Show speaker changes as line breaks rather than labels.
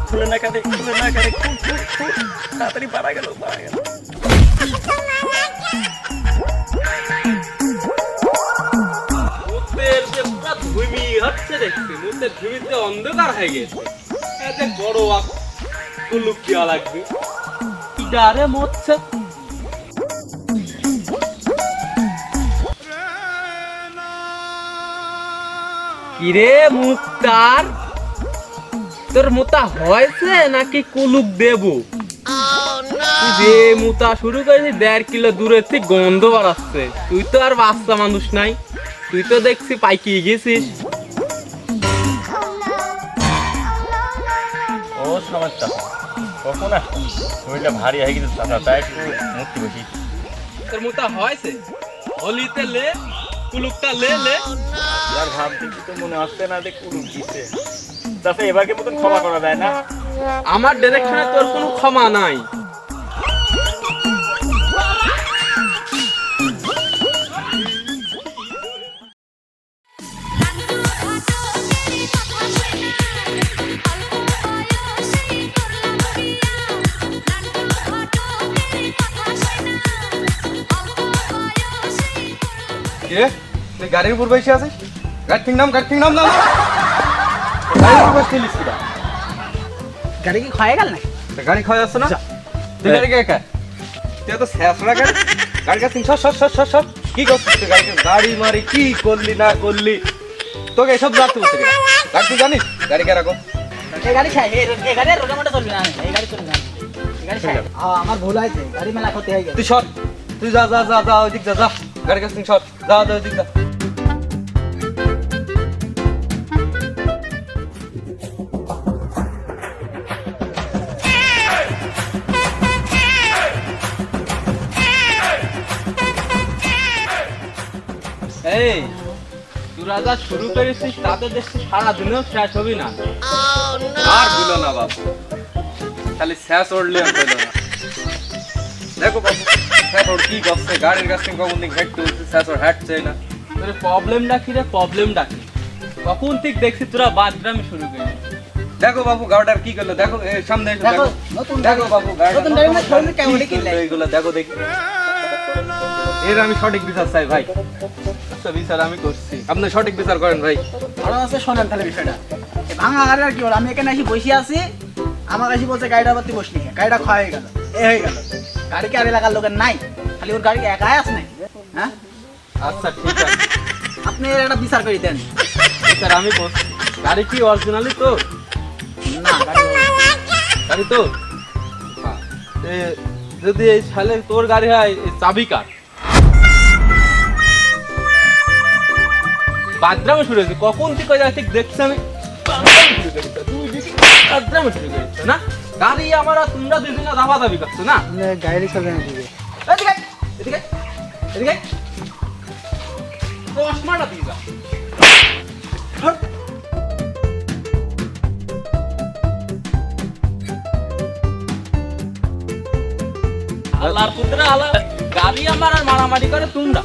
খুলে না কাটে তাড়াতাড়ি পারা গেল
মুতের যে পুরা ভূমি হচ্ছে দেখছি, মুতের ভূমিতে অন্ধকার হয়ে গেছে। এতে বড় কুলুপ দেওয়া লাগবে। ইটারে মরছে কিরে মুক্তার, তোর মুতা হয়েছে নাকি কুলুপ দেবো? তুই যে মুতা শুরু করেছিস 1.5 কিলো দূরের থেকে গন্ধ বাড়াচ্ছে। তুই তো আর বাচ্চা মানুষ নাই, তুই তো দেখছি পাইকিয়ে গেছিস।
ও সমস্যা কখন আসছি শরীরটা ভারী হয়ে গেছে চাচা, তাই একটু মুক্তি বসি।
তোর মুতা হয়েছে হলিতে লে, কুলুপটা লে লে।
আর ভাবছি তো মনে হচ্ছে না যে কুলুপ দিচ্ছে। চাচা এবারকে মতন ক্ষমা করা যায় না?
আমার ডিরেকশনে তোর কোনো ক্ষমা নাই।
তুই গাড়ির উপর বসে আছিস? গাড়ি ঠিক নাম গাড়ির উপর বসছিলিস কিনা?
গাড়ি কি ক্ষয়ে গেল না?
গাড়ি খাওয়া যাচ্ছে না? তুই গাড়ি কে তুই তো শেষরা গাড়ি গাড়ি কাছে সব কি করছিস তুই? গাড়ি মারি কি করলি না করলি তোকে এসব জানতে বলছে কিনা? গাড়ি তুই জানিস গাড়ি কে রাখো?
এই গাড়ি খাই এই গাড়ি রোডে মোটে চলবে না, এই গাড়ি চলবে না, এই গাড়ি খাই। আমার ভুল হয়েছে, গাড়ি মেলা ক্ষতি হয়ে গেছে।
তুই সর, তুই যা ওইদিক যা গাড়ি কাছে সর, যা ওইদিক যা।
এই তোরা যা শুরু করেছিস তাতে দেখছি সারাদিনেও শেষ হবি না।
আর ভুলো না বাবু, খালি শেষ ওড়লে আর পেলো না। দেখো বাবু শেষ ওর কি করছে, গাড়ির কাছে কখন দিন হেঁটতে হচ্ছে, শেষ ওর হাঁটছে না।
তোর প্রবলেমটা কি রে? প্রবলেমটা কি? কখন থেকে দেখছি তোরা বাদরামি শুরু করেছিস।
দেখো বাবু গাড়িটার কি করলো, দেখো সামনে এসে দেখো।
নতুন
দেখো বাবু
নতুন গাড়ি না শোরুমে কেমন কিনলে
এইগুলো দেখো দেখি। এর আমি সঠিক বিচার চাই ভাই। আচ্ছা বিচার আমি করছি, আপনি সঠিক বিচার করেন ভাই।
আরো আছে, শোনেন তাহলে বিষয়টা। এই ভাঙা গাড়ি আর কি হলো, আমি এখানে এসে বসে আছি, আমার কাছে বলছে গাড়িটা বাতি বসলি, গাড়িটা ক্ষয় হয়ে গেল, এ হয়ে গেল। গাড়ি কি আর এলাকার লোকের নাই? খালি ওর গাড়ি একাই আছে নাকি? হ্যাঁ
আচ্ছা ঠিক আছে,
আপনি এর একটা বিচার করে দেন।
স্যার আমি করছি। গাড়ি কি অরিজিনালি তো?
না
গাড়ি তো যদি এই সালে তোর গাড়ি হয়, এই চাবি কার? বাদরামে শুরু হয়েছে কখন থেকে ঠিক দেখছি আমি। বাদরামে শুরু করেছো না? গাড়ি আমার আর তোমরা দুজনে দাবি করছো না?
গাড়ি চলে না দিবে।
এদিকে এদিকে এদিকে চশমাটা দিয়ে যা। আল্লাহর পুত্র আল্লাহ, গাড়ি আমার আর মারামারি করে তোমরা।